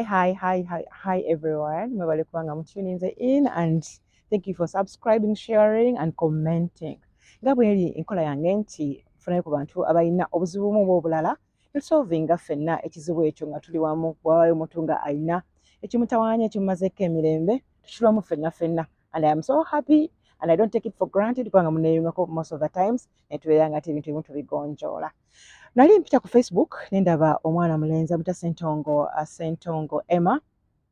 Hi everyone. Mwebale kubanga tuning in and thank you for subscribing, sharing and commenting. Nga bweri enkola yange nti funayo ku bantu abayina obuzibu mu obulala tusolvinga ffenna ekizibu ekyo nga tuli wamu bwayo mutunga ayina ekimutawanya ekimumazeeko emirembe tukirwamu ffenna and I am so happy and I don't take it for granted kubanga muneyungako most of the times netubeera nga ebintu ebimu tubigonjoola. Nali mpita ku Facebook nendaba omwana mulenzi amuta Sentongo Emma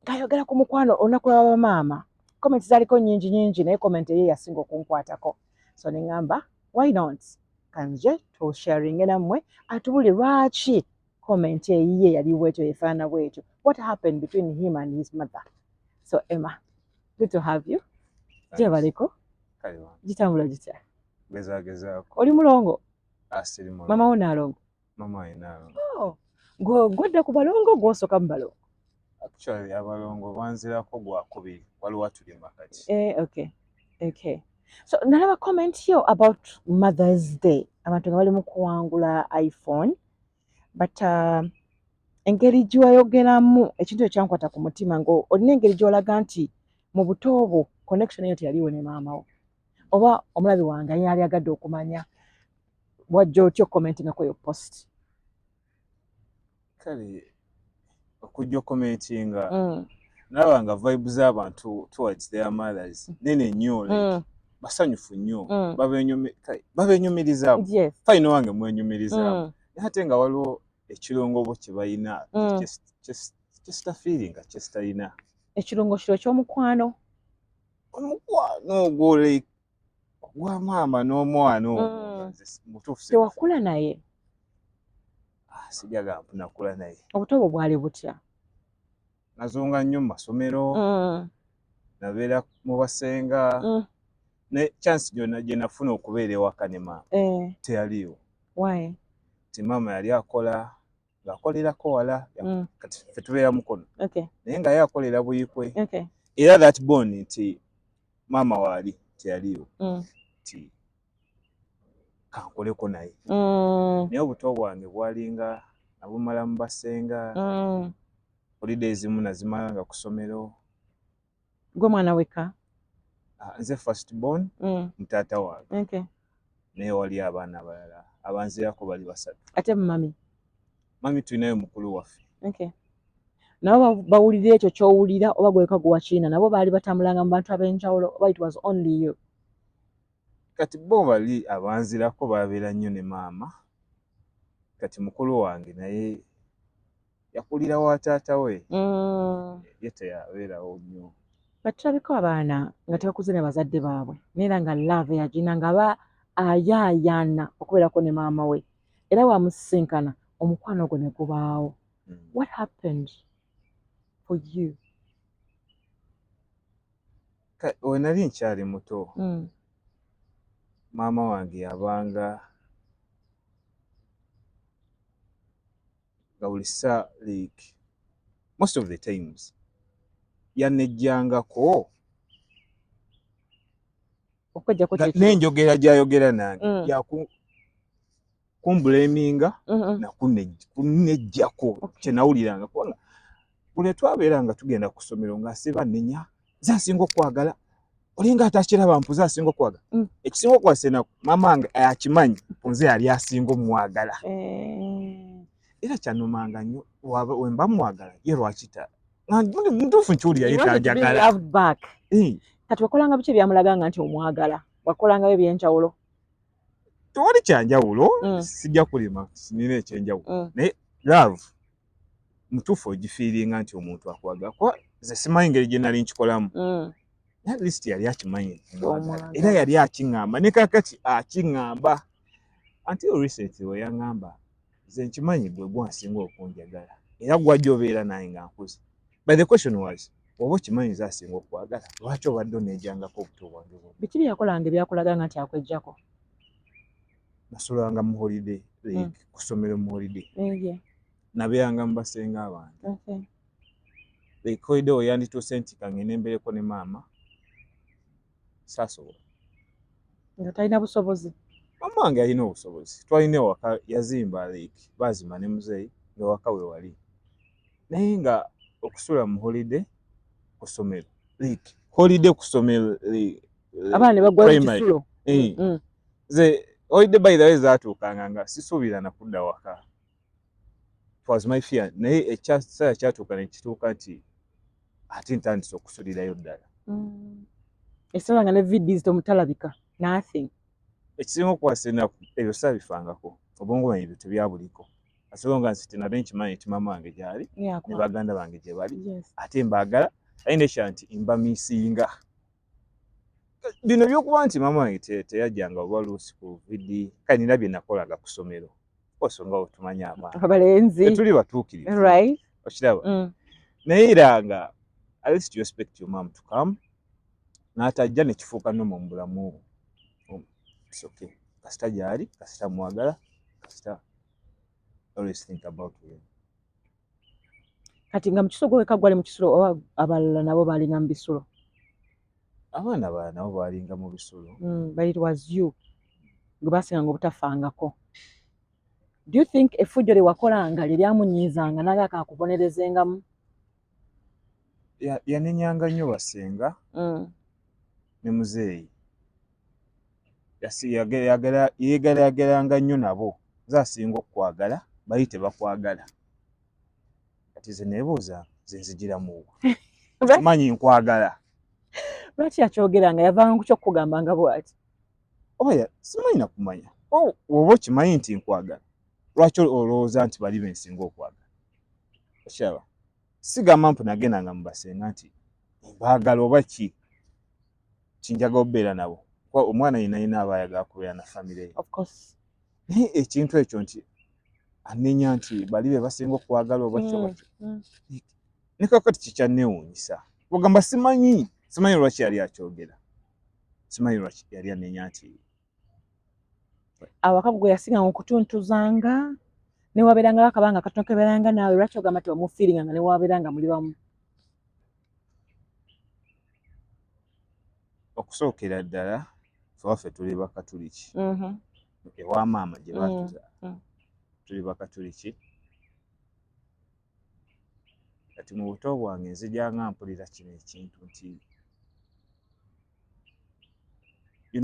ng'ayogera ku mukwano olunaku lwa bamaama. Comments zaaliko nnyingi naye comment ye yasinga okunkwatako. So ne ŋŋamba why not kanje tusharinge nammwe atubule lwaki comment eyiye yali bwetyo yefaana bwetyo. What happened between him and his mother? So Emma, good to have you. Gyebaliko? Gitambula gitya? Gezaako. Oli mulongo? Asiri mulongo. Mama wo naalongo? Mama ayina. Oh, gw'odda ku balongo gw'osooka mu balongo? Actually abalongo banzirako gwakubiri waliwo tuli makati. Okay. So nalaba comment yo about Mother's Day. Abantu nga bali mu kuwangula iPhone. But engeri gy'oyogeramu ekintu ekyankwata ku mutima ngo olina engeri gy'olaga nti mu buto bwo connection eyo teyaliwo ne maama wo. Oba omulabi wange yali agadde okumanya wajja otyo commentingako yo post. Kale okujja commentinga nalabanga vibes z'abantu towards their mothers nene nnyo like basanyufu nnyo babenyumirizamu fayino wange mwenyumirizamu ate nga waliwo ekirungo kye balina just a feeling just alina ekirungo kiro ky'omukwano ogwo like gwa maama n'omwana mutuufu tewakula naye sijaga nakula naye obuto bwo bwali butya? nazunga nnyo mu masomero nabeera mu basenga ne chance gyonna gye nafuna okubeera ewaka ne maama teyaliwo. Why? Ti maama yali akola ng'akolerako wala kati ffe tubeera mukono naye nga ye akolera buyikwe era that bond nti maama waali teyaliwo ti kankoleko naye naye obuto bwange bwalinga nabumala mu basenga holiday ezimu nazimala nga ku ssomero. Gwe mwana weka? Nze first born mutaata wange naye wali abaana abalala abanzirako bali basatu. Ate mami tulinayo mukulu waffe. Nabo bawulira ekyo ky'owulira oba gweka gwakiina nabo baali batambulanga mu bantu ab'enjawulo oba it was only you? Kati bo bali abanzirako babeera nnyo ne maama. Kati mukulu wange naye yakulira wa taata we ye teyabeerawo nnyo. Batulabiko abaana nga tebakuze ne bazadde baabwe neera nga love yagina nga ayaayaana okubeerako ne maama we era wamusisinkana omukwano gwo ne gubaawo. What happened for you? We nali nkyali muto maama wange yabanga nga buli saa like most of the times yanejjangako n'enjogera gy'ayogera nange kumbuleminga nakunejjako kyenawuliranga kubanga buli twabeera tugenda ku ssomero ng'asiba nnenya zasinga okwagala olinga atakiraba mpuze asinga okwagala ekisinga okwasena maama wange akimanyi nze yali asinga omwagala era kyanumanga nnyo wemba mwagala ye lwakita mutuufu nkiwulira ye tanjagala. Kati wakolanga biki ebyamulaganga nti omwagala? Wakolangayo ebyenjawulo? Tewali kyanjawulo sijja kulima sinina ekyenjawulo naye love mutuufu ogifiiringa nti omuntu akwagala kuba nze simanyi ngeri gye nali nkikolamu at least yali akimanyi era yali akiŋŋamba ne kakati akiŋŋamba until recently we yaŋŋamba nze nkimanyi gwe gwansinga okunjagala era gwajja obeera naye nga nkuze. But the question was oba okimanyi nze asinga okwagala lwaki obadde oneejangako obuto bwange bwonna? Biki byakolanga ebyakulaganga nti akwejjako? Nasulanga mu holiday ku ssomero mu holiday nabeeranga mu basenga abange like holiday we yandituuse nti kangende mbeereko ne maama saasobola nga talina busobozi. Maama wange alina obusobozi twalina ewaka yazimba like baazimba ne muzeeyi ng'ewaka we wali naye nga okusula mu holiday ku ssomero like holiday ku ssomero abaana ne bagwa mu kisulo ze holiday by the way zaatuukanga nga sisuubira na kudda waka. It was my fear naye ekyasa kyatuuka ne kituuka nti ate ntandise okusulirayo ddala. Esala nga ne videos tomutalabika nothing. Ekisinga okukwasena ebyo saabifangako obwongo bwange ebyo tebyabuliko. Asonga nti nabyo nkimanyi nti mama wange gyali ne baganda bange gye bali ate mbaagala ayina ekyanti mbamiisinga. Bino byokuba nti mama wange teyajjanga oba luusi ku vidi kale nina bye nakolaga ku ssomero osonga otumanya abalenzi tuli batuukirivu right okiraba naye era nga at least you expect your mom to come n'atajja ne kifuuka nnomo mu bulamu it's okay kasita gyali kasita mwagala kasita always think about him. Kati nga mu kisulo gweka gwali mu kisulo oba abalala nabo baalinga mu bisulo? Abaana abalala nabo baalinga mu bisulo. But it was you gwe baasinganga obutafangako. Do you think effujjo lye wakolanga lye lyamunyiizanga naye akakubonerezengamu? Yanenyanga nnyo basenga ne muzeeyi. Yeegalaagalanga nnyo nabo zaasinga okukwagala bali tebakwagala. Kati ze neebuuza ze nzigiramu wa simanyi nkwagala. Lwaki yakyogeranga yavanga ku kyokugambanga bw'ati? Oya simanyi nakumanya oba okimanyi nti nkwagala lwaki olowooza nti bali bensinga okwagala? Okiraba sigamba mpu nagendanga mu basenga nti mbaagala oba ki kinjaga obeera nabo kuba omwana yenayina aba ayagala kubeera na famire ye. Of course. Naye ekintu ekyo nti anenya nti bali be basinga okwagala oba kyo ne kakati kikyanneewuunyisa ogamba simanyi lwaki yali akyogera simanyi lwaki yali anenya nti awaka gwe yasinganga okutuntuzanga ne wabeeranga akabanga katono kebeeranga naawe lwaki ogamba ti wamufiiringanga ne wabeeranga muli wamu? Okusookera ddala ffe tuli bakatuliki ewa maama gye baatuzaala tuli bakatuliki. Kati mu buto bwange nzijanga mpulira kino ekintu nti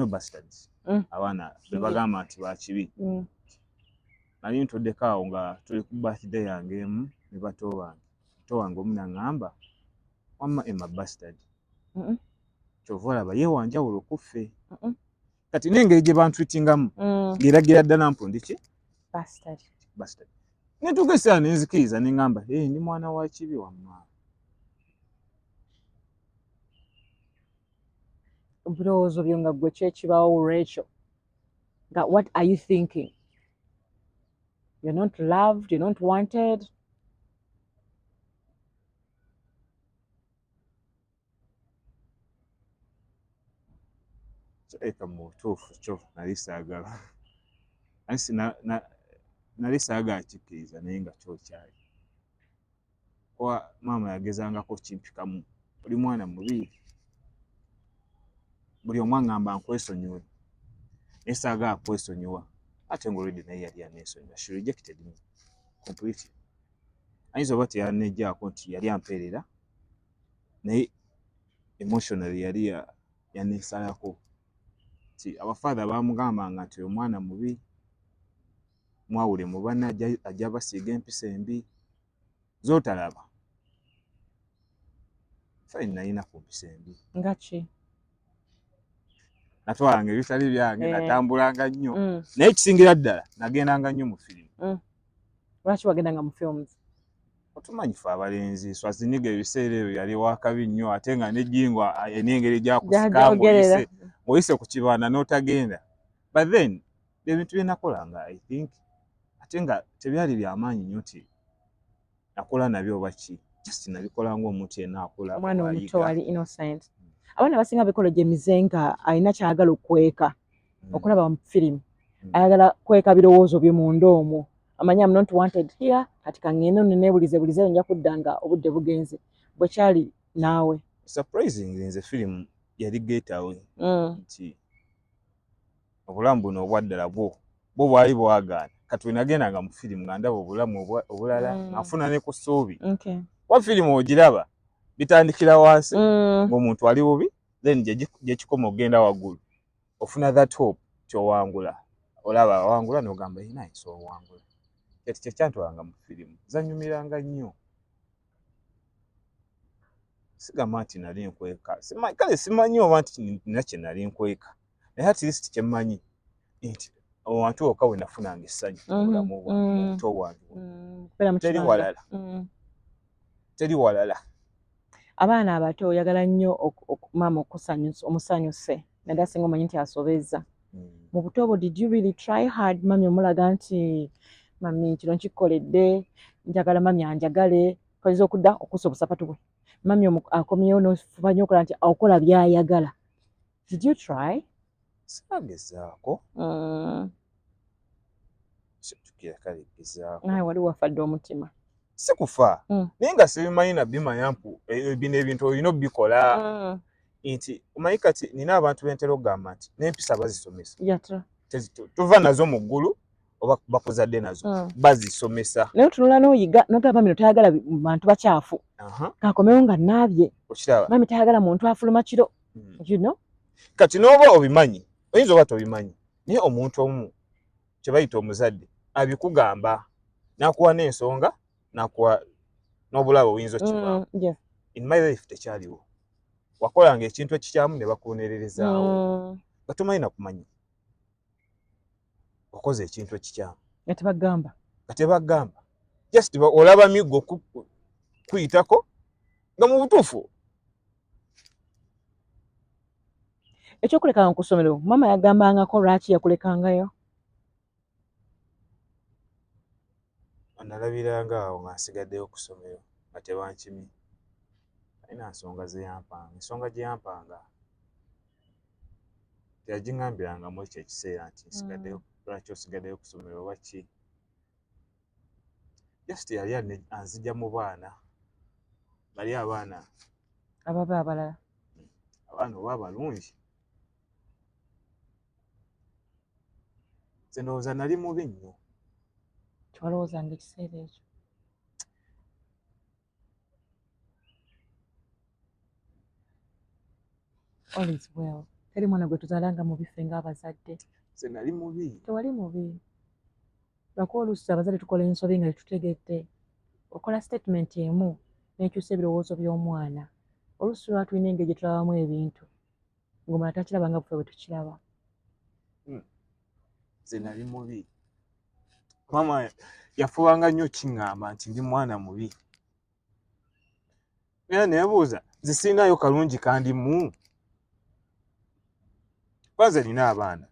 bastards abaana be bagamba nti bakibi. Nali ntuddeko awo nga tuli ku birthday yange emu ne bato bange omu n'aŋŋamba wamma Emma bastard kyova olaba yeewanjawulo ku ffe. Kati n'engeri gye bantwitingamu ng'eragira ddala mpu ndi ki bastard. Ne ntuuka ekiseera ne nzikiriza ne ŋŋamba ndi mwana wa kibi wamma. Ebirowoozo byo nga ggwe kyekibaawo Rachel nga what are you thinking? You're not loved, you're not wanted. Eka mu butuufu kyo nali saagala nali saagala kikkiriza naye nga kyokyali kuba maama yagezangako kimpikamu oli mwana mubi buli omu aŋŋamba nkwesonyiwe naye saagala kwesonyiwa ate ng'olwedde naye yali aneesonyiwa. She rejected me completely. Ayinza oba teyanejjaako nti yali ampeerera naye emotionally yali yaneesalako nti abafaatha baamugambanga nti omwana mubi mwawule mu banne ajja basiiga empisa embi z'otalaba. Fine nalina ku mpisa embi. Nga ki? Natwalanga ebitali byange natambulanga nnyo naye ekisingira ddala nagendanga nnyo mu firimu. Lwaki wagendanga mu films? Otumanyi ffe abalenzi Schwarzenegger ebiseera ebyo yali wakabi nnyo ate nga n'ejjingwa n'engeri gyakusikamu oyise ku kibanda n'otagenda. But then ebintu bye nakolanga I think ate nga tebyali byamaanyi nnyo nti nakola nabyo oba ki just nabikola ng'omuntu yenna akola. Omwana omuto wali innocent. Abaana basinga bikola gye mizenga alina kyagala okweka okulaba mu firimu ayagala kweka birowoozo bye munda omwo amanya I'm not wanted here kati kangendo nenebulize nja kudda nga obudde bugenze bwe kyali naawe. Surprisingly nze firimu yali getaway nti obulamu buno obwaddala bwo bwali bwagaana kati wenagendanga mu firimu nga ndaba obulamu obulala nafuna ne ku ssuubi wa filimu ogiraba bitandikira wansi ng'omuntu ali bubi then gye kikoma ogenda waggulu ofuna that hope kyowangula olaba awangula n'ogamba nice owangula kati kyekyantwalanga mu filimu zanyumiranga nnyo sigamba nti nali nkweka kale simanyi oba nti nina kye nali nkweka naye at least kyemmanyi nti owantu wokka we nafunanga essanyu mu bulamu bwange obuto bwange teri walala. Abaana abato oyagala nnyo maama omusanyuse naddala singa omanyi nti asobezza mu buto bwo did you really try hard mami omulaga nti mami kino nkikoledde njagala mami anjagale koze okudda okussa obusapatu bwe mami akomyewo n'ofuba nnyo okola nti okola by'ayagala did you try? Saagezaako situkira kale gezaako naye wali wafadde omutima sikufa naye nga sibimanyi nabimanya mpu bino ebintu olina obikola nti omanyi kati nina abantu bentera okugamba nti n'empisa bazisomesa tuva nazo mu ggulu oba bakuzadde nazo bazisomesa naye otunula n'oyiga n'ogamba bino tayagala bantu bakyafu kakomewo nga naabye okiraba mami tayagala muntu afuluma kiro you know kati n'oba obimanyi oyinza oba tobimanyi naye omuntu omu kye bayita omuzadde abikugamba n'akuwa n'ensonga n'akuwa n'obulabo oyinza okibaamu in my life tekyaliwo wakolanga ekintu ekikyamu ne bakubonererezaawo nga tomanyi nakumanya wakoze ekintu ekikyamu nga tebagamba just olaba miggo kuyitako nga mu butuufu ekyokulekanga ku ssomero mama yagambangako lwaki yakulekangayo nalabiranga awo nga nsigaddeyo ku ssomero nga tebankimi alina nsonga zeyampanga ensonga gye yampanga teyagingambirangamu ekyo ekiseera nti nsigaddeyo lwaki osigaddeyo ku ssomero oba ki just yali anzija mu baana bali abaana ababa abalala abaana oba abalungi nze ndowooza nali mubi nnyo twalowoozanga ekiseera ekyo all is well teri mwana gwe tuzaalanga mu bife ng'abazadde nze nali mubi tewali mubi lwakuba oluusi abazadde tukola ensobi nga tetutegedde okola statement emu n'ekyusa ebirowoozo by'omwana oluusi lwa tulina engeri gye tulabamu ebintu ng'omwana takiraba nga buffe bwe tukiraba nze nali mubi mama yafubanga nnyo kiŋŋamba nti ndi mwana mubi era neebuuza nze sirinayo kalungi kandimu kwanze nina abaana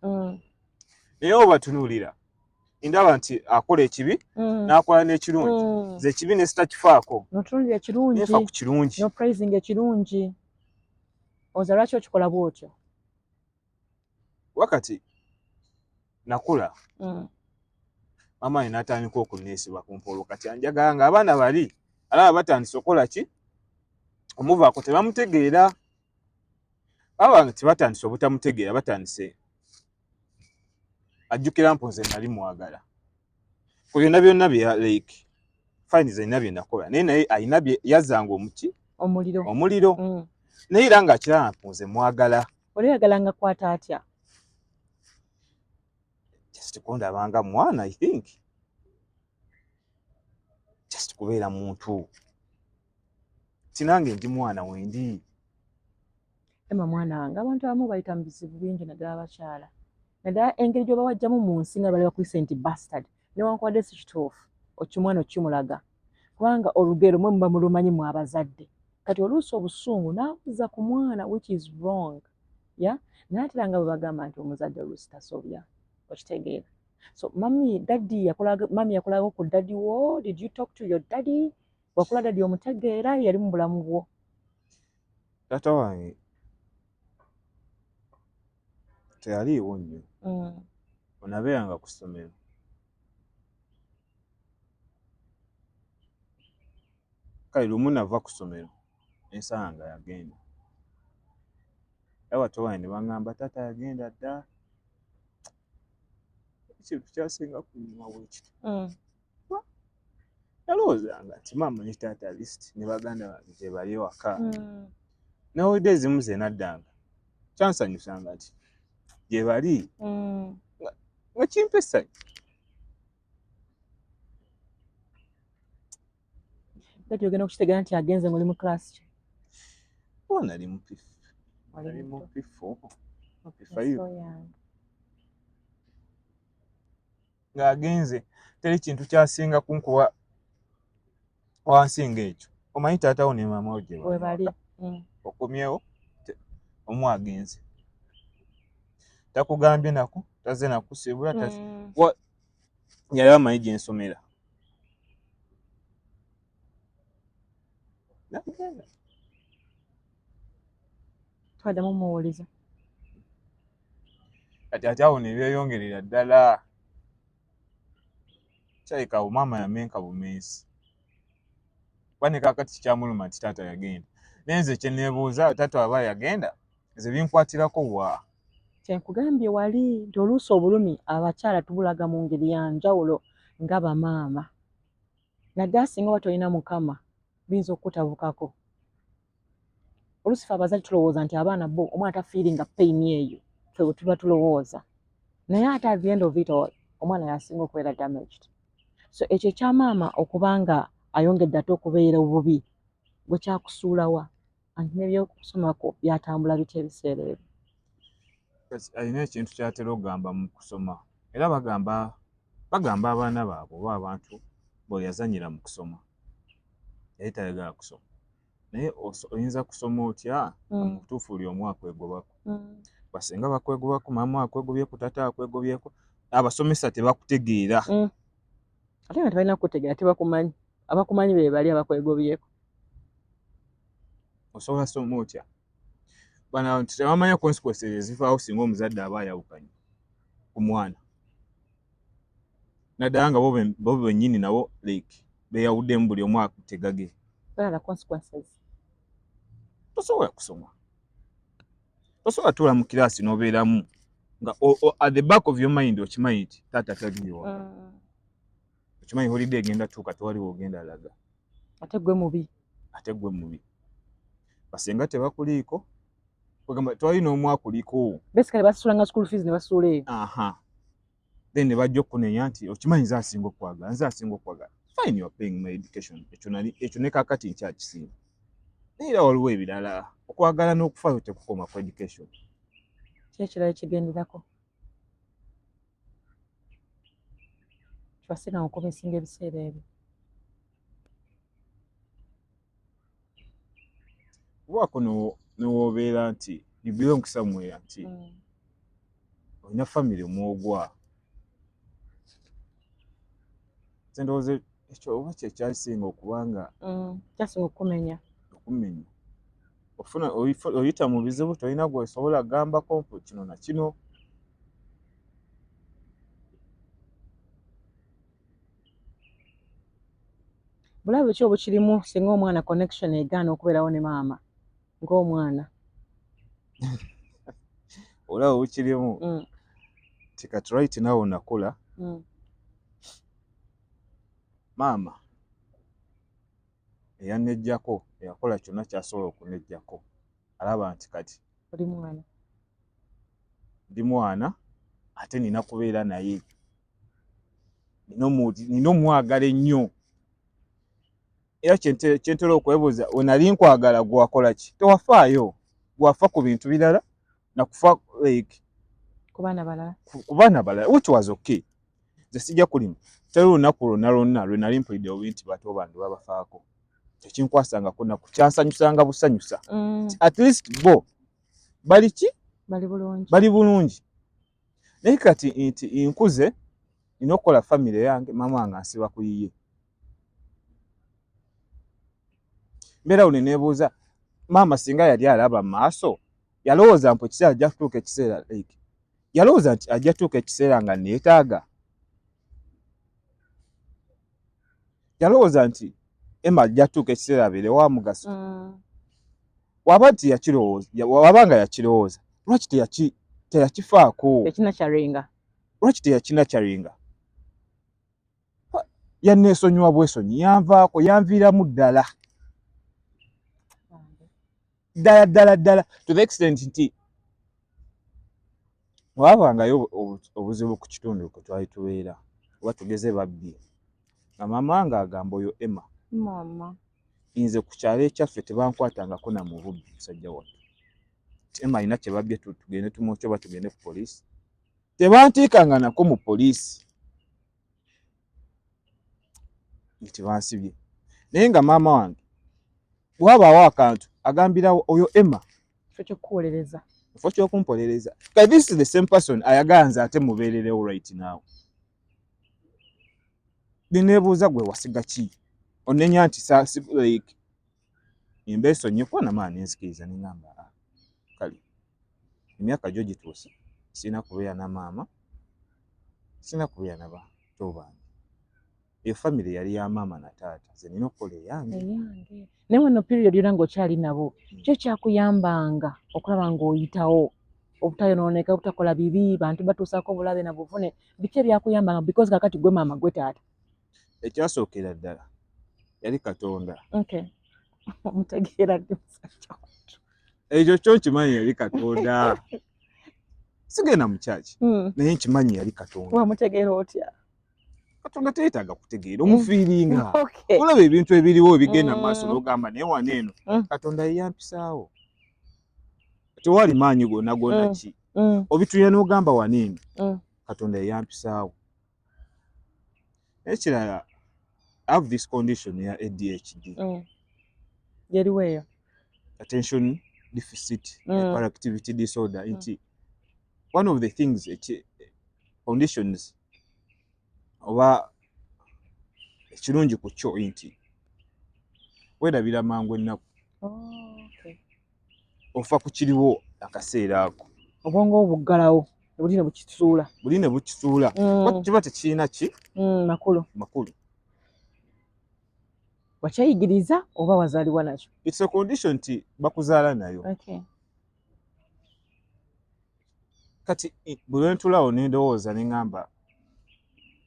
naye obatunuulira ndaba nti akola ekibi n'akola n'ekirungi nze ekibi ne sitakifaako notunuulira ekirungi nefa ku kirungi no praising ekirungi oza lwaki okikola bw'otyo wakati nakula mama n'atandika okunneesiba ku mpolo kati anjagala nga abaana bali alaba batandise okukola ki omuvaako tebamutegeera baba tebatandise obutamutegeera batandise ajjukira mpu nze nali mwagala ku byonna byonna bya like fine ze nina bye nakola naye ayina yazzanga omuliro naye era ng'akiraba mpu nze mwagala oli yagalanga kwata atya just kundabanga mwana I think just kubeera muntu tinange ndi mwana wendi ema mwana wange abantu abamu bayita mu bizibu bingi naddala abakyala naddala engeri gy'oba wajjamu mu nsi nga bali bakuyise nti bastard newankubadde si kituufu okimwana okimulaga kubanga olugero mwe muba mulumanyi mu abazadde kati oluusi obusungu n'abuza ku mwana which is wrong naye ate era nga bwe bagamba nti omuzadde oluusi tasobya okitegeera so mami yakolaga ku daddy wo did you talk to your daddy wakula daddy omutegeera yali mu bulamu bwo taata wange teyaliiwo nnyo onabeeranga ku ssomero kale lumu nava ku ssomero ensanga nga yagenda abato wange ne baŋŋamba taata yagenda dda ekintu kyasinga kunyuma bwekito Yalowoozanga nti maama ne taata list ne baganda bange gye bali waka. Nowadays ezimu ze naddanga kyansanyusanga nti gye bali nga kimpa essanyu. Kati ogenda okukitegera nti agenze ng'oli mu class ki? Nali mu P4. Nali mu P5. Ng'agenze teri kintu kyasinga kunkuba wansi ng'ekyo. Omanyi taata wo ne maama wo gye bali. Okomyewo omu agenze. Takugambye nako, tazze nakusibula, yali amanyi gye nsomera. Twaddamu muwuliza. Kati ate awo ne beeyongerera ddala. Kyaleka maama yamenka bumensi. Kuba ne kaakati kikyamuluma nti taata yagenda. Naye nze kye neebuuza taata aba yagenda, nze binkwatirako wa? Kyenkugambye wali nti oluusi obulumi abakyala tubulaga mu ngeri ya njawulo nga bamaama. Naddala singa oba tolina mukama biyinza okukutabukako. Oluusi ffe abazadde tulowooza nti abaana bo omwana tafiiringa pain eyo ffe bwe tuba tulowooza. Naye ate at the end of it all omwana yasinga okubeera damaged. So ekyo ekyamaama okuba nga ayongedde ate okubeera obubi bwe kyakusuulawa anti n'ebyokusomako byatambula bitya ebiseera ebyo. Alina ekintu ky'atera okugamba mu kusoma era bagamba abaana baabwe oba abantu bwe yazanyira mu kusoma yali tayagala kusoma naye oyinza kusoma otya mu butuufu buli omu akwegobako. Basinga bakwegobako, maama akwegobyeko, taata akwegobyeko, abasomesa tebakutegeera. Ate nga tebalina kukutegeera tebakumanyi. Abakumanyi be bali abakwegobyeko. Osobola soma otya? Bano tebamanya consequences ezivaawo singa omuzadde aba ayawukanye ku mwana. Naddala nga bo bennyini nabo beeyawuddemu buli omu akutegage. Balala consequences. Tosobola kusoma. Tosobola tuula mu kiraasi n'obeeramu nga at the back of your mind okimanyi nti taata tagiwa. Okimanyi holiday egenda tuuka tewali w'ogenda laga. Ate gwe mubi. Basinga tebakuliiko. Bagamba twali n'omu akuliko. Basically basuulanga school fees ne basuula eyo. Then ne bajja okunenya nti okimanyi nze asinga okwagala. Fine, you are paying my education. Ekyo ne kaakati nkyakisinga. Naye era waliwo ebirala. Okwagala n'okufaayo tekukoma ku education. Kyekirala ekigenderako. Kibasinga okumisinga ebiseera ebyo. Wako n'obeera nti you belong somewhere nti olina family mwogwa. Ndowooza ekyo oba kye kyasinga okubanga kyasinga okumenya. Ofuna oyita mu bizibu tolina gw'osobola gambako kino na kino. Bulabe ki obukirimu singa omwana connection egaana okubeerawo ne maama ng'omwana? Olaba obukirimu ti kati right now nakula. Maama eyannejjako eyakola kyonna ky'asobola okunejjako alaba nti kati ndi mwana ate nina kubeera naye nina omwagala ennyo. Era kyentera okwebuuza wenali nkwagala gwakola ki? Tewafaayo, gwafa ku bintu birala nakufa ku baana balala which was okay. Nze sijja kulima teri olunaku lwonna lwe nali mpulidde obubi nti bato bange babafaako. Tekinkwasangako naku kyansanyusanga busanyusa. At least bo bali ki? Bali bulungi. Naye kati nti nkuze nina okukola famire yange maama wange ansiba ku yiye. Mbeera ne neebuuza maama singa yali alaba mu maaso yalowooza mpu ekiseera ajja kutuuka ekiseera yalowooza nti ajja tuuka ekiseera nga neetaaga. Yalowooza nti Emma ajja tuuka ekiseera abeere wa mugaso. Wabanga yakirowooza lwaki teyakifaako? Tekina kyaringa. Lwaki teyakina kyaringa? yanneesonyiwa bwesonyi yanvaako yanviiramu ddala ddala to the extent nti waabangayo obuzibu ku kitundu kwe twali tubeera oba tugeze babbi nga maama wange agamba oyo Emma nze ku kyalo ekyaffe tebankwatangako na mububbi musajja wattu Emma alina kye babbye tugende tumwokye oba tugende ku poliisi tebantiikanga nako mu poliisi nti bansibye naye nga maama wange bwabaawo akantu agambira oyo Emma kifo ky'okumpolereza kati this is the same person ayagala nze ate mubeererewo right now bineebuuza gwe wasiga ki onenya nti like imbeesonyeko namaani nzikiriza nengamba kale emyaka gyo gituuse sirina kubeera na maama sirina kubeera na bato bange iyo family yali ya maama na taata nze nina okukola eyange naye wano period yona ng'okyali nabo kyo kyakuyambanga okulaba ng'oyitawo obutayonooneka obutakola bibi bantu batuusako obulabe na buvune biki ebyakuyambanga because kakati gwe maama gwe taata ekyasookera ddala yali Katonda omutegeera ddi musajja wattu ekyo kyo nkimanyi yali Katonda sigenda mu kyaki naye nkimanyi yali Katonda wamutegeera otya Katonda teetaaga kutegeera omufiiringa olaba ebintu ebiriwo ebigenda maaso n'ogamba naye wano eno Katonda yeyampisaawo tewali maanyi gonna ki obituya n'ogamba wano eno Katonda yeyampisaawo ekirala I have this condition ya ADHD yaliweeyo attention deficit hyperactivity disorder nti one of the things conditions oba ekirungi ku kyo nti weerabira mangu ennaku ofa ku kiriwo akaseera ako obwongo obuggalawo buli ne bukisuula kiba tekirina ki makulu wakyayigiriza oba wazaalibwa nakyo it's a condition nti bakuzaala nayo kati buli lwentulawo nendowooza neŋŋamba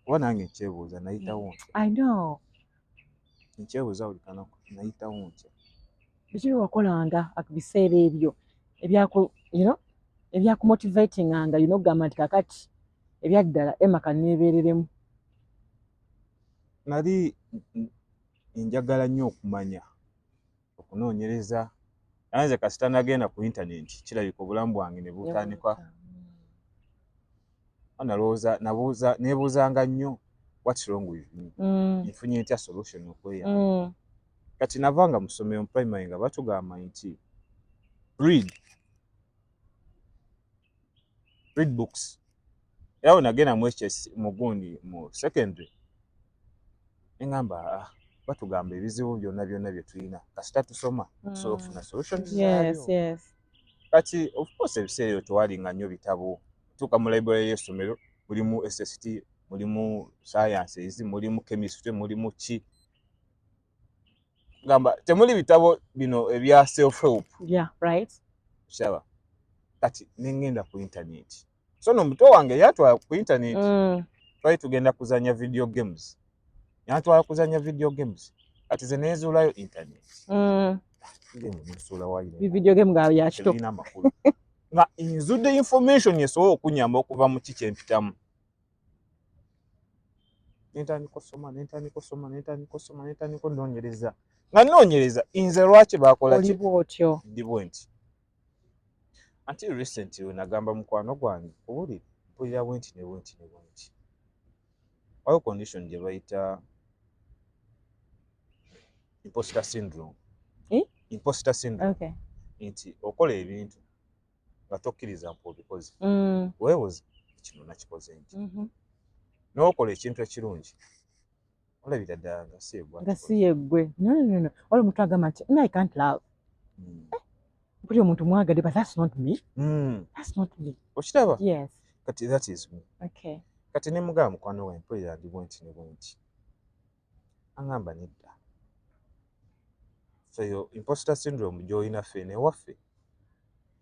oba nange nkyebuuza nayitawo ntya nkyebuuza buli kanaku nayitawo ntya biki wakolanga biseera ebyo ebyakumotivatinganga okugamba nti kakati ebyaddala Emma kanneebeereremu nali njagala nnyo okumanya okunoonyereza naye nze kasita nagenda ku intaneti kirabika obulamu bwange ne butandika neebuuzanga nnyo what's wrong with me nfunye ntya solution okweyamba kati navanga mu ssomero mu primary nga batugamba nti read books era we nagenda mu HS mugundi mu secondary neŋŋamba batugamba ebizibu byonna bye tulina kasita tusoma tusobola okufuna solution zaayo kati of course ebiseera ebyo tewalinga nnyo bitabo tuuka mu library y'essomero mulimu SST mulimu sciences mulimu chemistry mulimu ki gamba temuli bitabo bino ebya self help shaba kati nengenda ku internet so n'omuto wange yatwala ku internet twali tugenda kuzanya video games kati ze neezuulayo internet video game nga yakito nga nzudde information esobola okunyamba okuva mu kiki empitamu nentandika osoma noonyereza nga noonyereza nze lwaki bakola ki ndi bwenti until recently we nagamba mukwano gwange mpulira bwenti ne bwenti waliwo condition gye bayita imposter syndrome nti okola ebintu nga tokkiriza mpu obikoze weebuuza kino nakikoze nti n'okola ekintu ekirungi olabira ddala nga si yeggwe no wali omuntu agamba nti I can't love mpulira omuntu mwagadde but that's not me okiraba kati that is me kati ne mugamba mukwano wange mpulira ndi bwenti ne bwenti aŋŋamba nedda so yo imposter syndrome gy'olina ffe newaffe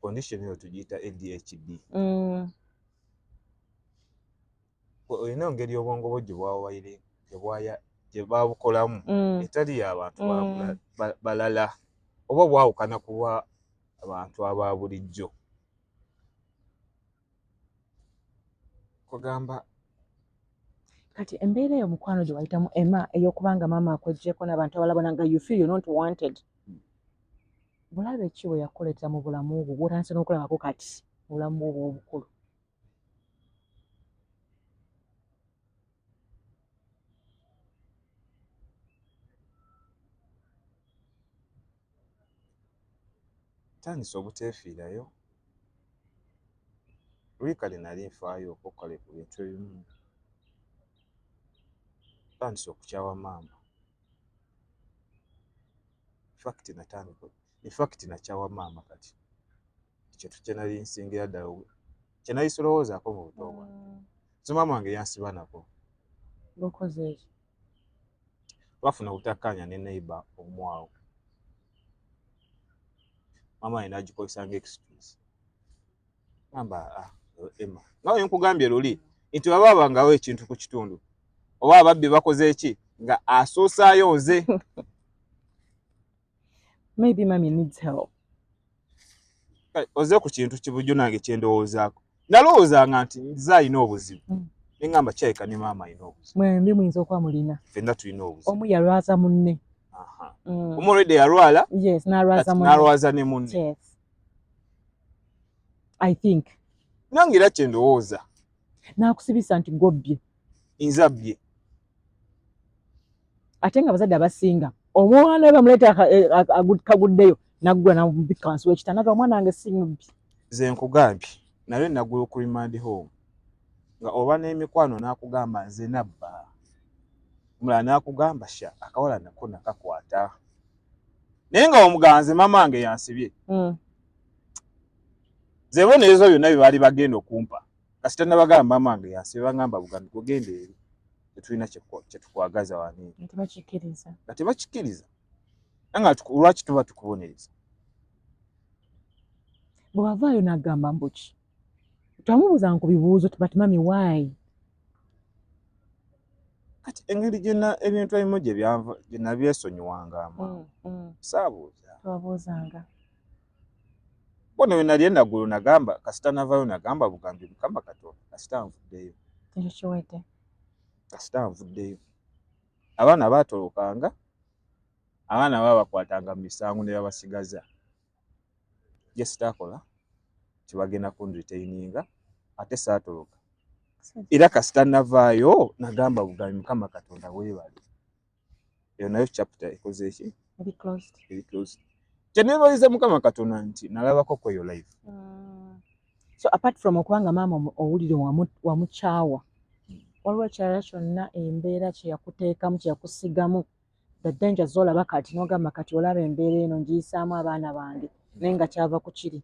condition eyo tugiyita ADHD olina engeri obwongo bwo gye bwaya gye babukolamu etali y'abantu balala oba bwawukana kuba abantu aba bulijjo. Kugamba kati embeera eyo mukwano gye wayitamu Emma ey'okubanga maama akweggyeko n'abantu abalabona nga you feel you're not wanted. Bulabe ki bwe yakuleetera mu bulamu obwo bw'otandise n'okulabako kati mu bulamu obwo obukulu? tandise obuteefiirayo. Luli kale nali nfaayo okukola ku bintu ebimu. Tandise okukyawa maama. In fact nakyawa maama kati. Ekintu kye nali nsingira ddala kye nali solowoozaako mu buto bwange. So maama wange yansiba nako. Bw'okoze eki? Bafuna obutakkaanya ne neighbor omwawo. Maama alina agikozesa ng'excuse. Gamba Emma. Nawe nkugambye luli nti babangawo ekintu ku kitundu. Oba ababbi bakoze eki nga asoosaayo nze. Maybe mommy needs help. Oze ku kintu kibujjo nange kye ndowoozaako. Nalowoozanga nti nze alina obuzibu. Ne ngamba kirabika ne maama alina obuzibu. Mwembi muyinza okuba mulina. Ffenna tulina obuzibu. Omu yalwaza munne. Omu already yalwala. Yes, n'alwaza ne munne. Yes. I think. Nange era kye ndowooza. N'akusibisa nti gobbye. Nze abbye. Ate nga abazadde abasinga omwana we bamuleeta kaguddeyo naggula namubikka wansi w'ekitanda naga omwana wange si mubbi. Nze nkugambye naye naggula ku remand home nga oba n'emikwano n'akugamba nze nabba. Omulala n'akugamba sha akawala nako nakakwata. Naye nga omuganze maama wange yansibye. Nze bonerezo byonna bye baali bagenda okumpa. Kasita nabagamba maama wange yansibye bagamba bugambi kugenda eri. Tetulina kye tukwagaza wani. Tebakikkiriza. Nga tebakikkiriza. Nga lwaki tuba tukubonereza. Bwe wavaayo n'agamba mbuki. Twamubuuzanga ku bibuuzo tubati mami why? Kati engeri ebintu ebimu gye nabyesonyiwangamu. Saabuuza. Twabuuzanga. Bono we nali endagulu nagamba kasita navaayo nagamba bugambi Mukama Katonda kasita nvuddeyo. Ekyo kiwedde. Kasita nvuddeyo. Abaana baatolokanga. Abaana babakwatanga mu misango ne babasigaza. Ye sitaakola tibagenda kunritaininga ate saatoloka. Era kasita navaayo nagamba bugambi Mukama Katonda weebale. Eyo nayo chapter ekoze eki? Eri closed. Kyenebaliza Mukama Katonda nti nalabako kwa your life. So apart from okubanga maama owulire wamukyawa waliwo ekirala kyonna embeera kye yakuteekamu kye yakusigamu the danger z'olaba kati n'ogamba kati olaba embeera eno ngiyisaamu abaana bange naye nga kyava ku kiri?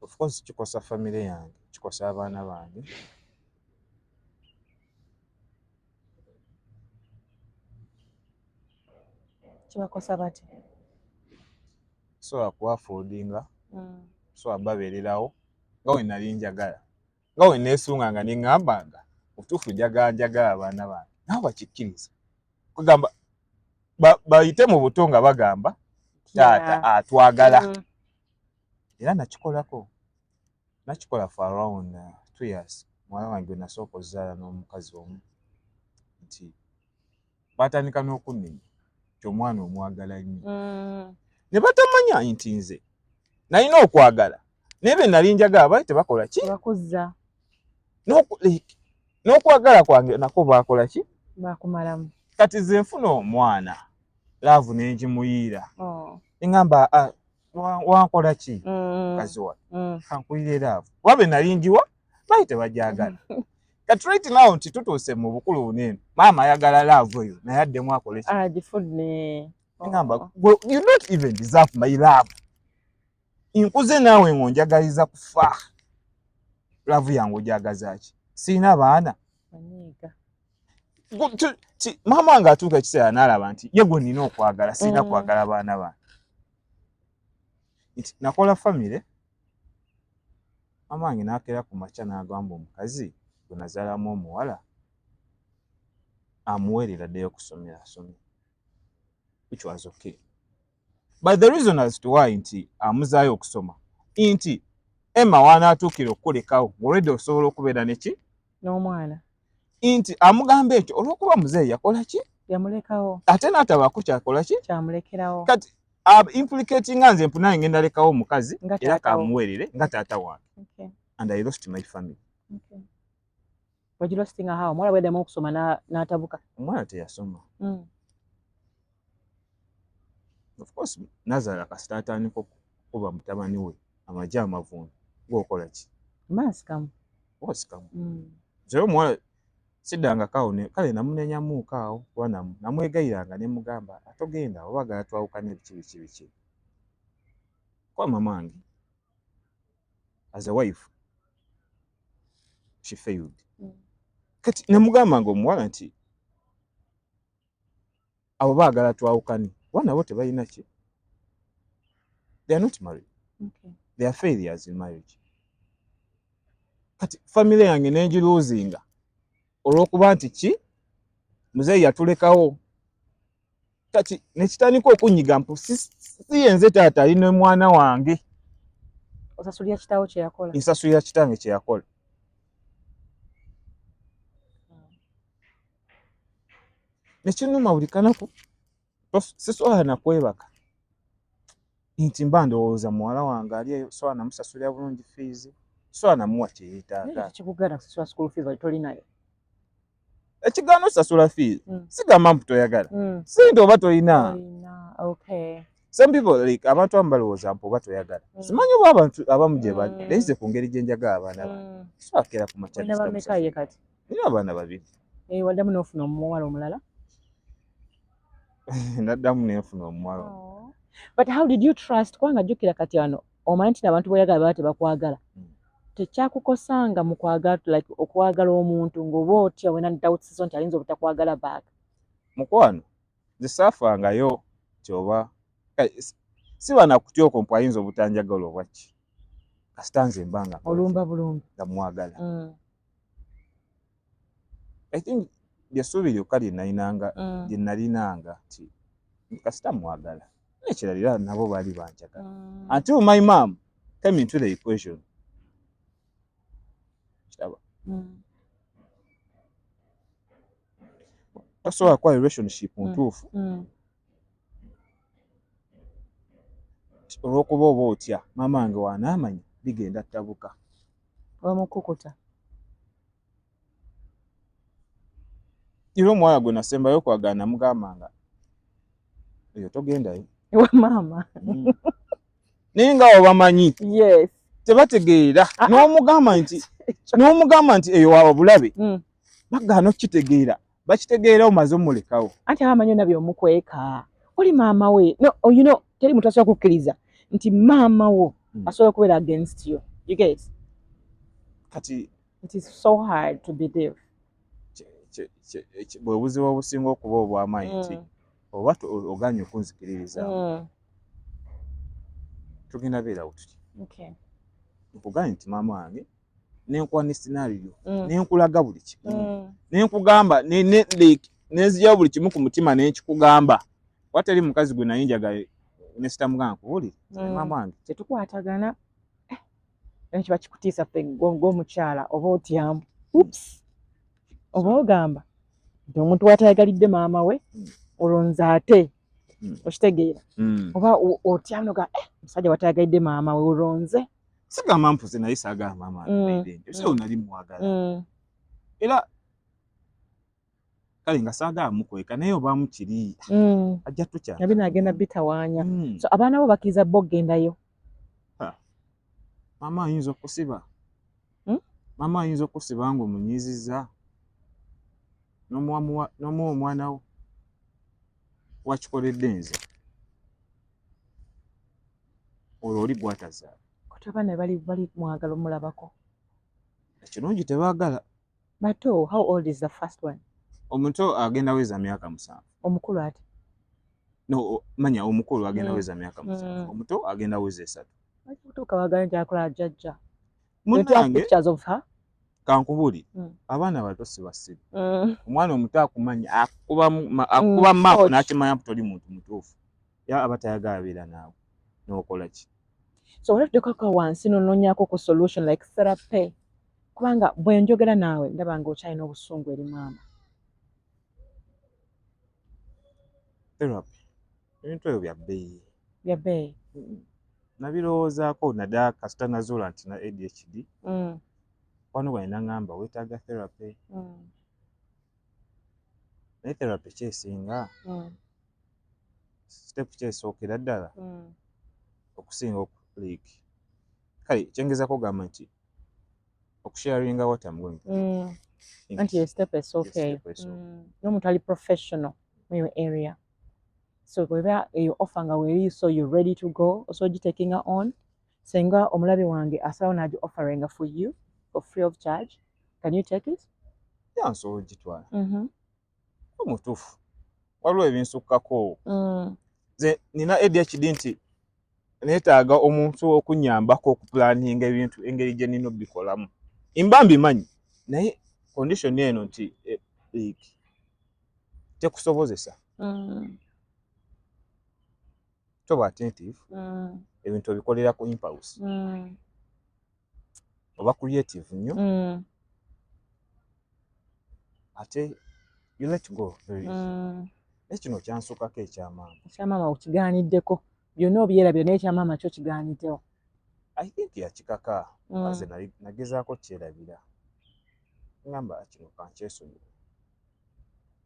Of course kikosa family yange, kikosa abaana bange. Kibakosa bati? So akuafoldinga. So ababeererawo. Nga we nali njagala. Nga we neesunganga ne ngambanga otuufu njagala abaana bange. Naawe bakikkiriza. Kugamba bayite mu buto nga bagamba taata atwagala. Era nakikolako. Nakikola for around 2 years. Mwana wange nasooka okuzaala n'omukazi omu. Nti batandika n'okunenya ky'omwana omwagala nnyo. Ne batamanya nti nze nalina okwagala. Naye be nali njagala baali tebakola ki? Bakuzza. N'okwagala kwange nako baakola ki? Baakumalamu. Kati ze nfuna omwana laavu n'engimuyiira. Ngamba wankola ki? Mukazi wange. Kankuyire laavu. Wabe nali njiwa baali tebajagala. Kati right now nti tutuuse mu bukulu bunene. Maama ayagala laavu eyo naye addemu akole ki? Gifudde. Ngamba you don't even deserve my love. Inkuze naawe ngonjagaliza kufa. Laavu yangu ojagaza ki? Sina baana. Anyiga. Maama wange atuuka ekiseera n'alaba nti ye gwe nina okwagala sina kwagala baana bange. Nakola family. Maama wange n'akeera ku makya n'agamba omukazi gwe nazaalamu omuwala amuweerera addeyo okusomera asomye, which was okay. But the reason as to why nti amuzaayo okusoma nti Emma wanaatuukira okukolekawo already osobola okubeera neki n'omwana nti amugamba ekyo olw'okuba muzeeyi yakola ki yamulekawo ate n'atabaako kyakola ki kyamulekerawo kati implicatinga nze mpuna ngenda lekawo omukazi era kamuweerere nga taata wange. Okay. And I lost my family. Okay. Wagilostinga how? Omwala bweddamu okusoma n'atabuka? Omwala teyasoma. Of course nazaala kasita atandika okuba mutabani we amagye amavundu ng'okola ki? Masikamu. Wasikamu. Nze omwala siddanga kaawo kale namunenyamuuka awo kuba namwegayiranga ne mugamba atogenda oba agala twawukane biki. Kwa mamange as a wife she failed. Kati namugamba nga omuwala nti abo baagala twawukane kuba nabo tebalina ki, they are not married. Okay. They are failures in marriage. Kati family yange nengiruuzinga olw'okuba nti ki muzeeyi yatulekawo. Kati nekitandika okunyiga mpu si yenze taata ali ne mwana wange. Osasulira kitaawo kye yakola? Nsasulira kitange kye yakola. Nekinuma buli kanaku sisobola nakwebaka nti mba ndowooza muwala wange ali eyo sobola namusasulira bulungi fees, sobola namuwa kye yeetaaga. Kikugana kusasula school fees bali tolinayo? Ekigaana osasula fees sigamba mpu toyagala sente oba tolina. Okay. Some people like abantu abamu balowooza mpu oba toyagala. Simanyi oba abantu abamu gye bali naye nze ku ngeri gye njagala abaana bange sibakeera ku makyali. Olina bameka ye kati? Nina abaana babiri. Waddamu n'ofuna omuwala omulala? Naddamu nenfuna omuwala. But how did you trust? Kubanga jjukira kati wano omanyi nti abantu boyagala baba tebakwagala. Tekyakukosanga mu kwagala like okwagala omuntu ng'oba otya wena doubts nti alinza obutakwagala back? Mukwano nze saafangayo kyoba siba nakutyoka mpu ayinza obutanjagala oba ki kasita nze mbanga olumba bulumbi ndamwagala. I think byessuubi lyokka lye nalinanga nti kasita mwagala nekiralira nabo baali banjagala until my mom came into the equation. Kitaba tasobola kuba relationship ntuufu olw'okuba oba otya maama wange wanaamanya bigenda ttabuka. Wamukukuta? Era omuwala gwe nasembayo okwagala namugambanga eyo togendayo ewa maama. naye nga obamanyi tebategeera n'omugamba nti eyo waaba bulabe bagaana okukitegeera bakitegeera omaze omulekawo. Anti abamanyi yonna byomukweka oli maama we teri muntu asobola kukkiriza nti maama wo asobola okubeera against you. You get? Kati it is so hard to believe. Bwe buzibu obusinga okuba obw'amaanyi nti oba oganye okunzikiririza tugenda beerawo tutya. Nkuganye nti maama wange nenkuwa ne scenario nenkulaga buli kimu nenkugamba nenzigyawo buli kimu ku mutima nenkikugamba. Wateri mukazi gwe naye njagala ne sitamugamba kuwulira maama wange tetukwatagana kiba kikutiisa ffe ng'omukyala oba otyamu oba ogamba nti omuntu watayagalidde maama we olonze ate okitegeera oba otyamu noga omusajja watayagalidde maama we olonze. Sigamba mpuze naye saagala maama wange so nali mwagala era kale nga saagala mukweka naye obaamu kiri ajja tukya nabina agenda bitawaanya. So abaana bo bakkiriza bo okgendayo? Maama ayinza okusiba maama ayinza okusiba ng'omunyiizizza n'omuwa omwana wo wakikoledde nze olwo oli gwatazaala. Kati abaana bali mwagala omulabako ekirungi tebaagala. Bato, how old is the first one? Omuto agenda weza myaka 7. Omukulu ate? No, manya omukulu agenda weza myaka 7. Omuto agenda weza 3. Kutuuka wagala nti akola jjajja. Munange pictures of her? kankubuli abaana bato si basiru omwana omuto akumanya akuba map n'akimanya toli muntu mutuufu ya abatayagala beera naawe n'okola ki. So olwatuddekako wansi nononyako ku solution like therapy kubanga bwe njogera naawe ndaba nga okyalina obusungu eri maama. Therapy ebintu ebyo bya bbeeyi nabirowoozaako naddala kasita nazuula nti na ADHD wano bwe naŋŋamba weetaaga therapy naye therapy kyesinga step kyesookera ddala okusinga okuliiki kale kyengezako gamba nti okusharinga what I'm going through anti a step is okay n'omuntu ali professional in your area so weba eyo offer nga weeri so you're ready to go also taking her on senga omulabe wange asawo nagi offering for you for free of charge can you take it nsobola ogitwala omutuufu waliwo ebinsukkako nze nina ADHD nti neetaaga omuntu okunyambako okupulaninga ebintu engeri gye nina obikolamu mba mbimanyi naye condition eno nti tekusobozesa toba attentive ebintu obikolera ku impulse oba creative nnyo ate you let go very easy. Ekino kyansukkako ekyamaama okigaaniddeko byonna obyerabira naye ekyamaama kyo kigaaniddewo. I think yakikaka aze nagezaako kyerabira ngamba kino kankyesonyiwe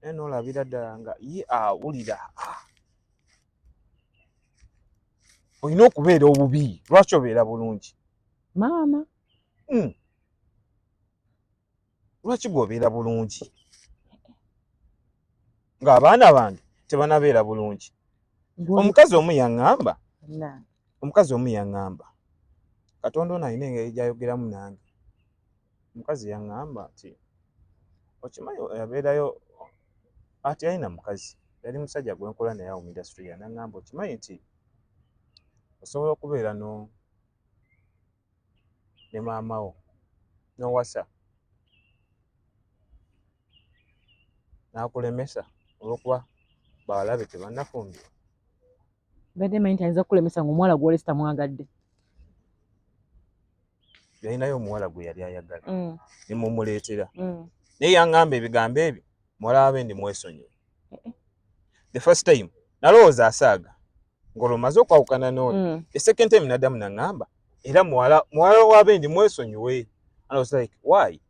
naye noolabira ddala nga ye awulira olina okubeera obubi lwaki obeera bulungi maama lwaki gwobeera bulungi ng'abaana bange tebanabeera bulungi. Omukazi omu yaŋŋamba Katonda ono alina engeri gy'ayogeramu nange. Omukazi yaŋŋamba nti okimanyi yabeerayo ati yalina mukazi yali musajja gwe nkola naye mu industry yanaŋŋamba okimanyi nti osobola okubeera ne maama wo n'owasa n'akulemesa olw'okuba bawalabe tebannafumbirwa. Badde manyi nti ayinza kukulemesa ng'omuwala gw'oli sitamwagadde. Yalinayo omuwala gwe yali ayagala ne mumuleetera naye yaŋŋamba ebigambo ebyo muwala wabe ndi mwesonyiwe. The first time nalowooza asaaga ng'olwomaze okwawukana n'oyo. The second time naddamu naŋŋamba era muwala wabe ndi mwesonyiwe. And I was like why?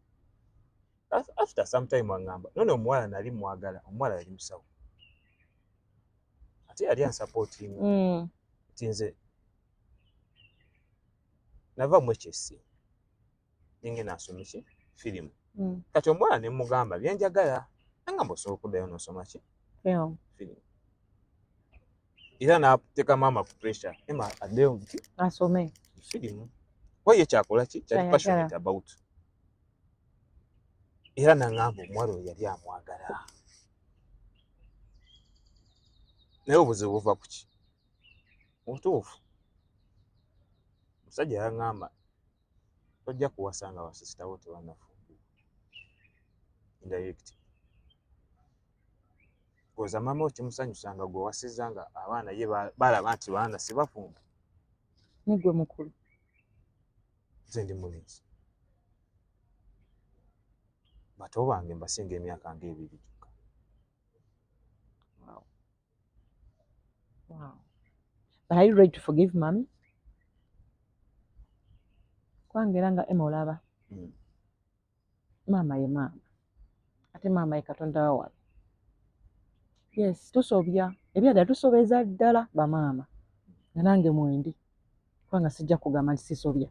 After some time aŋŋamba none omuwala nali mwagala omuwala yali musawo ate yali ansupportinga nti nze nava mu HSC ninge nasoma ki firimu kati omuwala ne mugamba byenjagala naŋŋamba osobola okuddayo n'osoma ki firimu era n'ateeka maama ku pressure ema addeyo nti asome firimu kuba ye kyakola ki kyali passionate about era naŋŋamba omuwala oyo yali amwagala naye obuzibu buva ku ki obutuufu omusajja yaŋŋamba tojja kuwasa nga basisita bo tebannafumbirwa indirect koza maama wo kimusanyusanga gwe wasiza nga abaana ye balaba nti baana sibafumba nigwe mukulu nze ndi mulenzi bato bange mbasinga emyaka nga 2 gyokka. Wow. But are you ready to forgive mommy? Kwangera nga Emma olaba maama ye maama ate maama ye Katonda wa yes tusobya ebyagala tusobeza ddala bamaama nga nange mwendi kubanga sijja kugamba nti sisobya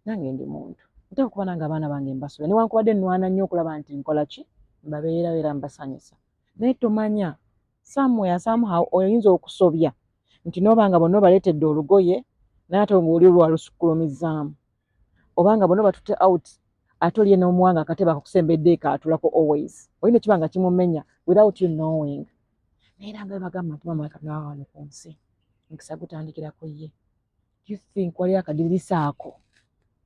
nange ndi muntu nteeka okuba nange abaana bange mbasobya newankubadde nnwana nnyo okulaba nti nkola ki mbabeera mbasanyusa naye tomanya somehow oyinza okusobya nti n'obanga bonna obaleetedde olugoye naye ate ng'oli olwalusukkulumizaamu obanga bonna batutte out ate olye n'omuwanga akatebe akakusembedde kaatulako always olina ekibanga kimumenya without you knowing naye era nga bagamba nti maama Katonda wano ku nsi nkisa gutandikirako ye. Do you think waliyo akadirisa ako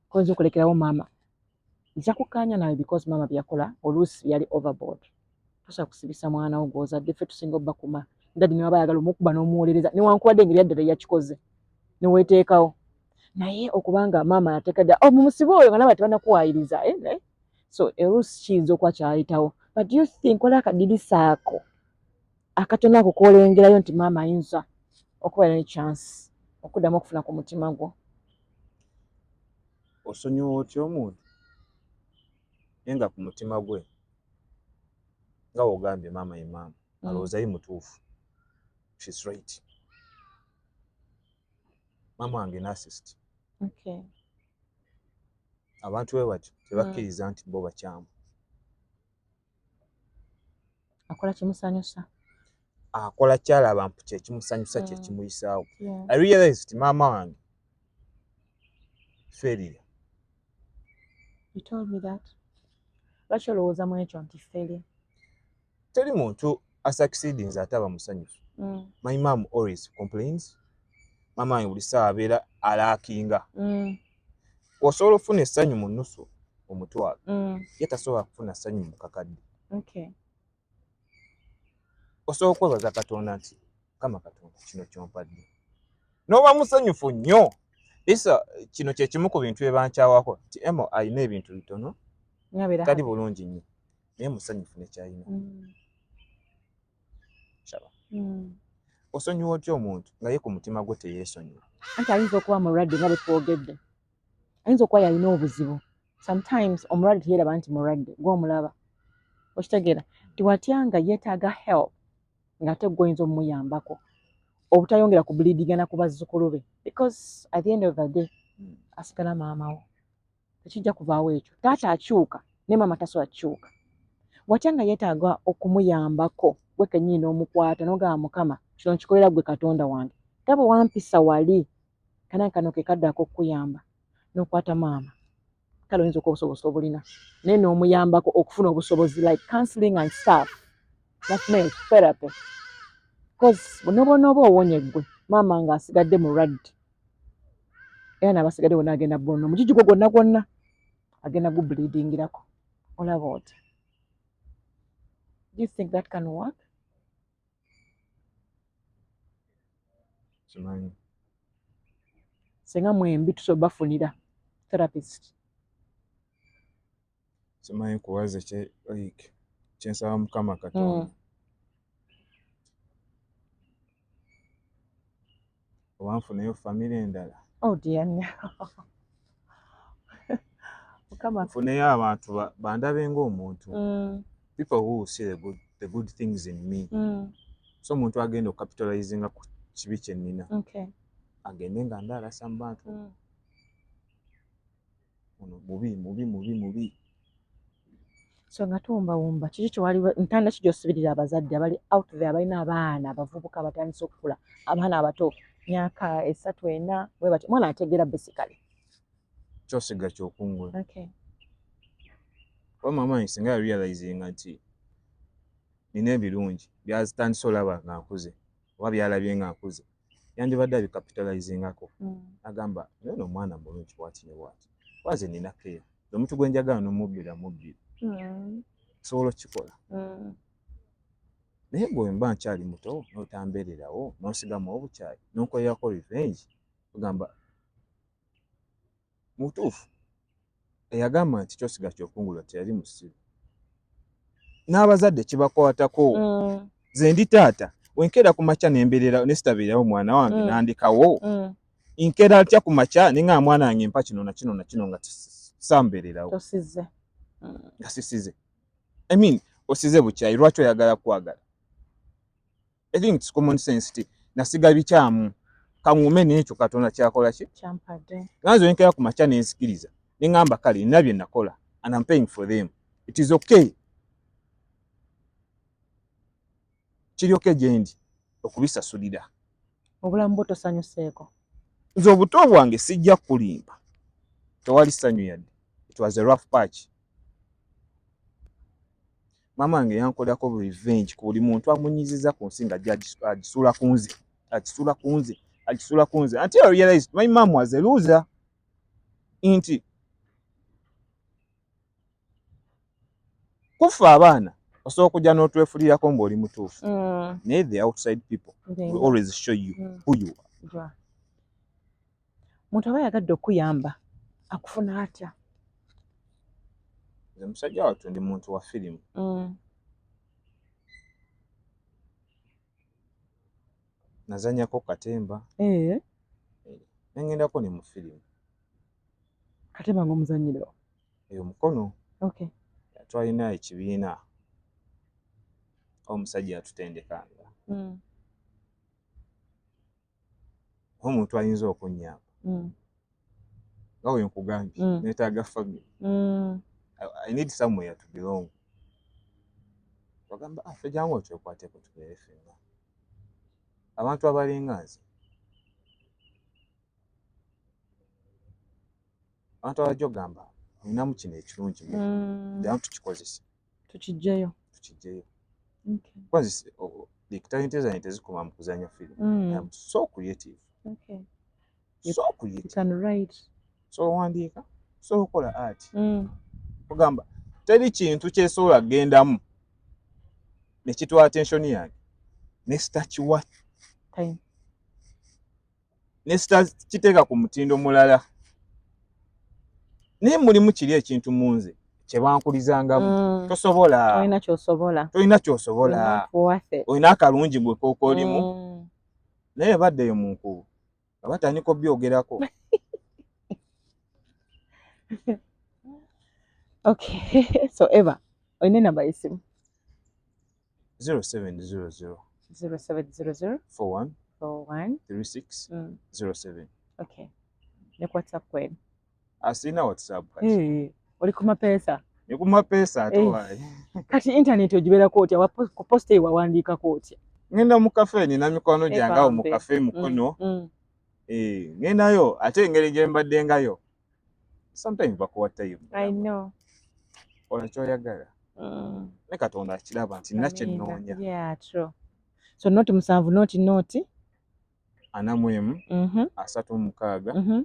koyinza okulekerawo maama nja kukkaanya nawe because mama byakola oluusi yali overboard. Tosobola kusibisa mwana wo gw'ozadde, ffe tusinga obba kuma dadi niwe aba ayagala omukuba n'omuwolereza newankubadde engeri yaddala yakikoze ne weeteekawo. Naye okubanga maama yateeka dda mumusibe oyo nga naba tebanakuwaayiriza so oluusi kiyinza okuba kyayitawo. But do you think waliwo akadirisa ako akatono ako koolengerayo nti maama ayinza okuba ne chance okuddamu okufuna ku mutima gwo? Osonyiwa otya omuntu naye nga ku mutima gwe nga wogambye maama ye maama alowooza ye mutuufu. She's right. Maama wange narcissist. Okay. Abantu bwe batyo tebakkiriza nti bo bakyamu. Akola kimusanyusa. Akola kyalaba mpu kye kimusanyusa kye kimuyisaawo. I realized maama wange failure. You told me that. Lwaki olowooza mu ekyo nti failure? Teri muntu asucceedinze ate aba musanyufu. My mom always complains. Maama wange buli ssaawa abeera alaakinga. Osobola okufuna essanyu mu nnusu omutwalo. Ye tasobola kufuna ssanyu mu kakadde. Okay. Osobola okwebaza Katonda nti Mukama Katonda kino kyompadde. N'oba musanyufu nnyo. Kino kye kimu ku bintu bye bankyawako nti Emo alina ebintu bitono tali bulungi nnyo naye musanyufu ne kyalina. Shaba. Osonyiwa otya omuntu nga ye ku mutima gwe teyeesonyiwa? Anti ayinza okuba mulwadde nga bwe twogedde. Ayinza okuba yalina obuzibu. Sometimes omulwadde teyeraba nti mulwadde gw'omulaba. Okitegeera tiwatyanga yeetaaga help ng'ate gw'oyinza omuyambako obutayongera ku bleedingana ku bazzukulu be because at the end of the day asigala maama wo. Tekijja kuvaawo ekyo. Taata akyuka ne maama tasobola kukyuka. Watyanga yeetaaga okumuyambako gwe kennyini n'omukwata n'ogamba Mukama kino nkikolera gwe Katonda wange. Nga bwe wampisa wali kano ke kaddako okukuyamba n'okwata maama. Kale oyinza okubusobozi obulina naye n'omuyambako okufuna obusobozi like counseling and stuff. That's meant therapy. Because bonobonooba owonye ggwe maama ng'asigadde mulwadde era n'abasigadde bonna agenda bonna omugigi gwe gwonna agenda gubleedingirako. Olaba otya? Do you think that can work? Simanyi. Senga mwembi tusobola bafunira therapist. Simanyi kuwaze kyensaba Mukama Katonda. Owanfunayo family endala. Oh dear. Mukama nfuneyo abantu bandabe ng'omuntu. People who see the good things in me. So omuntu agenda okukapitalizinga ku kibi kye nnina. Okay. Agende nga ndaalasa mu bantu. Ono mubi. So nga tuwumbawumba kiki kyewali ntanda ki gy'osibirira abazadde abali out there abalina abaana abavubuka abatandise okukula abaana abato myaka 3 4 bwe batyo mwana ategeera basically kyosiga kyokungula. Okay. Kuba maama wange singa yarealizinga nti nina ebirungi byazitandise olaba nga nkuze oba byalabye nga nkuze yandibadde abikapitalizingako. Agamba naye omwana mulungi bwati ne bwati waze nina keya omuntu gwe njagala n'omubbira. Sobola okukikola. Naye bwe mba nkyali muto n'otambeererawo n'osigamu obukyayi n'onkolerako revenge ogamba mutuufu eyagamba nti kyosiga kyokungula teyali musiru. N'abazadde kibakwatako. Ze ndi taata wenkeera ku makya nembeerera nesitabeerawo mwana wange nandikawo nkeera atya ku makya ninga mwana wange mpa kino na kino nga sambeererawo. Tosize. Gasisize. I mean osize bukyayi lwaki oyagala kwagala. I think it's common sense ti nasiga bikyamu kaŋŋume n'ekyo Katonda kyakola ki Kyampadde. Ganzo nkeera ku makya nensikiriza ningamba kale nina bye nakola and I'm paying for them. It is okay. Kiri okay gyendi okubisasulira. Obulamu bwo tosanyuseeko. Nze obuto bwange sijja kulimba. Tewali ssanyu yadde. It was a rough patch. Mama wange yankolako revenge ku buli muntu amunyiziza ku nsi nga agisula ku nze. Until I realized my mom was a loser. Inti kufa abaana osobola okujja n'otwefulirako ng'oli mutuufu. Naye the outside people will always show you who you are. Muntu aba yagadde okuyamba akufuna atya? Nze musajja wattu ndi muntu wa firimu. Nazanyako katemba. Nengendako ne mu firimu. Katemba ng'omuzannyirwa? Omukono. Okay. Twalina ekibiina omusajja atutendekanga. Omuntu ayinza okunnyamba. Nga bwe nkugambye neetaaga family. I need somewhere to belong. Bagamba ffe jangu otwekwateko tubeere ffenna. Abantu abalinga nze. Abantu abajja ogamba olinamu kino ekirungi ddamu tukikozese. Tukiggyeyo. Kwanzi talenti zange tezikoma mu kuzanya firimu. I am so creative. So creative. You can write. So wandiika. So okola art. Ogamba teri kintu kyesobola kugendamu ne kitwa attention yange ne sitakiwa time ne sitakiteeka ku mutindo mulala. Naye mulimu kiri ekintu mu nze kye bankulizangamu. Tosobola. Tolina ky'osobola. Olina akalungi gwe kookolimu. Naye baddeyo mu nkubu nga batandika obyogerako. Okay. So Eva, olina enamba y'essimu? 0700 41 3607. Okay. Ne WhatsApp kwenu? Asina WhatsApp. Oli ku mapeesa? Ni ku mapeesa ate. Kati internet ogibeerako otya? Ku posta ewawandiikako otya? Ngenda mu kafe nina mikono gyange awo mu kafe mukono. Ngendayo ate engeri gye mbadde ngayo. Sometimes bakuwa time. I know. Ola kyoyagala. Ne Katonda akiraba nti nina kye nnoonya. Yeah, true. So noti 7 noti 41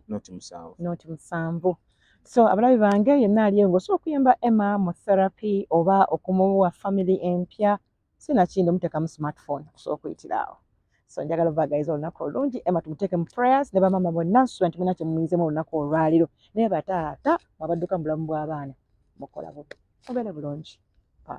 36 noti 7. So abalabi bange yenna aliyo ng'osobola okuyamba Emma mu therapy oba okumuwa family empya sinakindi omuteekamu smartphone okusobola okuyitira awo. So njagala obagayiza olunaku olungi Emma tumuteeke mu prayers ne bamama bonna nsuubira nti mulina kye mumuyizemu olunaku olwaliro naye bataata mwabadduka mu bulamu bw'abaana mukola bubi mubeere bulungi. Bye.